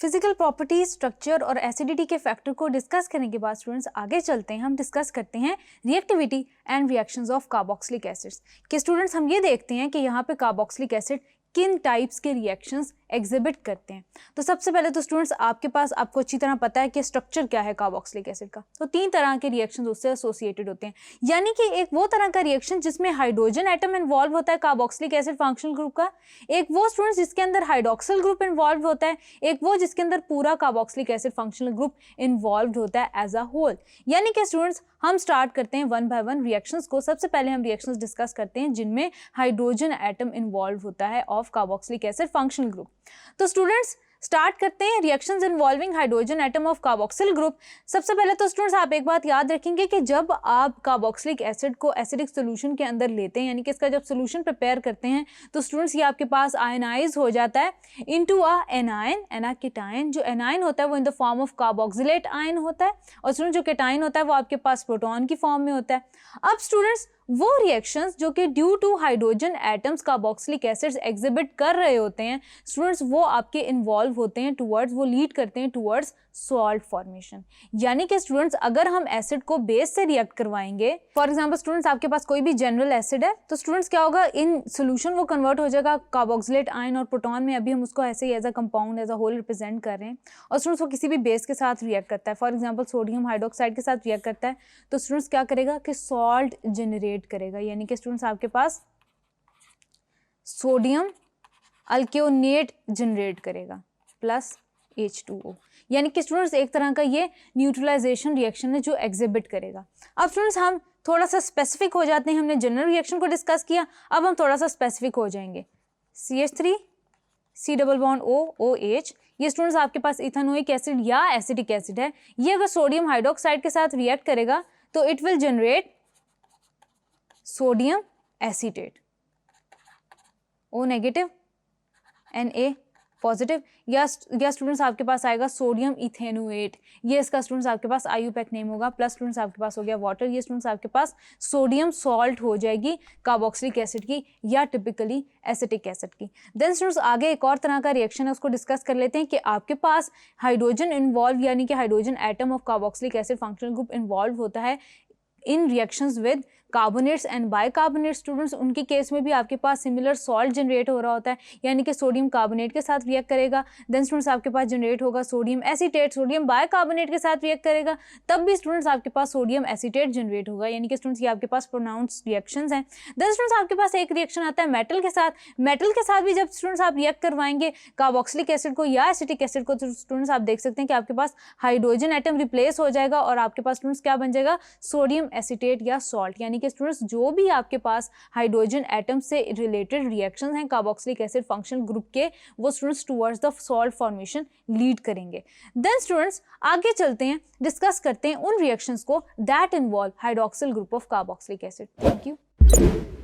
Physical properties, structure और acidity के factor को डिस्कस करने के बाद स्टूडेंट्स आगे चलते हैं, हम डिस्कस करते हैं reactivity and reactions of carboxylic acids. कि स्टूडेंट्स हम ये देखते हैं कि यहाँ पे कार्बोक्सिलिक एसिड किन टाइप्स के रिएक्शंस एग्जिबिट करते हैं। तो सबसे पहले तो स्टूडेंट्स आपको अच्छी तरह पता है कि स्ट्रक्चर क्या है कार्बोक्सिलिक एसिड का। तो 3 तरह के रिएक्शंस उससे एसोसिएटेड होते हैं, यानी कि एक वो तरह का रिएक्शन जिसमें हाइड्रोजन एटम इन्वॉल्व होता है कार्बोक्सिलिक एसिड फंक्शनल ग्रुप का, एक वो स्टूडेंट्स जिसके अंदर हाइड्रोक्सिल ग्रुप इन्वॉल्व होता है, एक वो जिसके अंदर पूरा carboxylic acid functional group involve होता है एज अ होल। यानी कि स्टूडेंट्स हम स्टार्ट करते हैं 1 बाय 1 रिएक्शंस को। सबसे पहले हम रिएक्शंस डिस्कस करते हैं जिनमें हाइड्रोजन एटम इन्वॉल्व होता है of carboxylic acid functional group. तो स्टूडेंट्स स्टार्ट करते हैं reactions involving hydrogen atom of carboxyl group. सबसे पहले तो स्टूडेंट्स आप एक बात याद रखेंगे कि जब आप कार्बोक्सिलिक एसिड को एसिडिक सोल्यूशन के अंदर लेते हैं, यानी कि इसका जब सोल्यूशन प्रिपेयर करते हैं, तो स्टूडेंट्स ये आपके पास आयनाइज हो जाता है इनटू अ एनायन, एनाकेटायन। जो एनायन होता है वो in the form of carboxylate ion होता है, और स्टूडेंट जो केटायन होता है वो आपके पास प्रोटॉन की फॉर्म में होता है। अब स्टूडेंट्स वो रिएक्शंस जो कि due to hydrogen atoms carboxylic acids exhibit कर रहे होते हैं स्टूडेंट्स, वो आपके इन्वॉल्व होते हैं टुवर्ड्स, वो लीड करते हैं टुवर्ड्स सॉल्ट फॉर्मेशन। यानी कि स्टूडेंट्स अगर हम एसिड को बेस से रिएक्ट करवाएंगे, फॉर एग्जांपल स्टूडेंट्स आपके पास कोई भी जनरल एसिड है, तो स्टूडेंट्स क्या होगा, इन सोल्यूशन वो कन्वर्ट हो जाएगा कार्बोक्सिलेट आयन और प्रोटॉन में। अभी हम उसको ऐसे ही as a compound, as a whole represent कर रहे हैं, और स्टूडेंट्स वो किसी भी बेस के साथ रिएक्ट करता है, फॉर एग्जाम्पल सोडियम हाइड्रोक्साइड के साथ रिएक्ट करता है, तो स्टूडेंट्स क्या करेगा कि सॉल्ट जनरेट करेगा। यानी कि स्टूडेंट्स आपके पास सोडियम अल्केनोनेट जनरेट करेगा प्लस H2O। यानी कि स्टूडेंट्स एक तरह का ये न्यूट्रलाइजेशन रिएक्शन है जो एग्जिबिट करेगा। अब स्टूडेंट्स हम थोड़ा सा स्पेसिफिक हो जाते हैं, हमने जनरल रिएक्शन को डिस्कस किया, अब हम थोड़ा सा स्पेसिफिक हो जाएंगे। CH3 C double bond O OH, ये स्टूडेंट्स आपके पास इथेनोइक एसिड या एसिटिक एसिड है। ये अगर सोडियम हाइड्रोक्साइड के साथ रिएक्ट करेगा तो it will generate sodium acetate, O negative Na positive, या स्टूडेंट्स आपके पास आएगा सोडियम इथेनोएट, ये इसका स्टूडेंट्स आपके पास IUPAC नेम होगा, प्लस स्टूडेंट्स आपके पास हो गया वाटर, ये स्टूडेंट्स आपके पास सोडियम सॉल्ट हो जाएगी कार्बोक्सिलिक एसिड की या टिपिकली एसिटिक एसिड की। देन स्टूडेंट्स आगे एक और तरह का रिएक्शन है, उसको डिस्कस कर लेते हैं कि आपके पास हाइड्रोजन इन्वॉल्व, यानी कि hydrogen atom of carboxylic acid functional group involve होता है in reactions with carbonates and bicarbonates. Students उनके केस में भी आपके पास सिमिलर सॉल्ट जनरेट हो रहा होता है, यानी कि सोडियम कार्बोनेट के साथ रिएक्ट करेगा, देन स्टूडेंट्स आपके पास जनरेट होगा सोडियम एसीटेट, सोडियम बाइकार्बोनेट के साथ रिएक्ट करेगा, तब भी स्टूडेंट्स आपके पास सोडियम एसीटेट जनरेट होगा। यानी कि स्टूडेंट्स ये आपके पास प्रोनाउंस्ड रिएक्शंस हैं। देन स्टूडेंट्स आपके पास एक रिएक्शन आता है मेटल के साथ। मेटल के साथ भी जब स्टूडेंट्स आप रिएक्ट करवाएंगे कार्बोक्सिलिक एसिड को या एसिटिक एसिड को, तो स्टूडेंट्स आप देख सकते हैं कि आपके पास हाइड्रोजन एटम रिप्लेस हो जाएगा और आपके पास स्टूडेंट्स क्या बन जाएगा, सोडियम एसीटेट या सॉल्ट। यानी कि स्टूडेंट्स जो भी आपके पास हाइड्रोजन एटम से रिलेटेड रिएक्शंस हैं कार्बोक्सिलिक एसिड फंक्शनल ग्रुप के, वो students towards the salt formation lead करेंगे। देन स्टूडेंट्स आगे चलते हैं, डिस्कस करते हैं उन रिएक्शंस को that involve hydroxyl group of carboxylic acid. Thank you.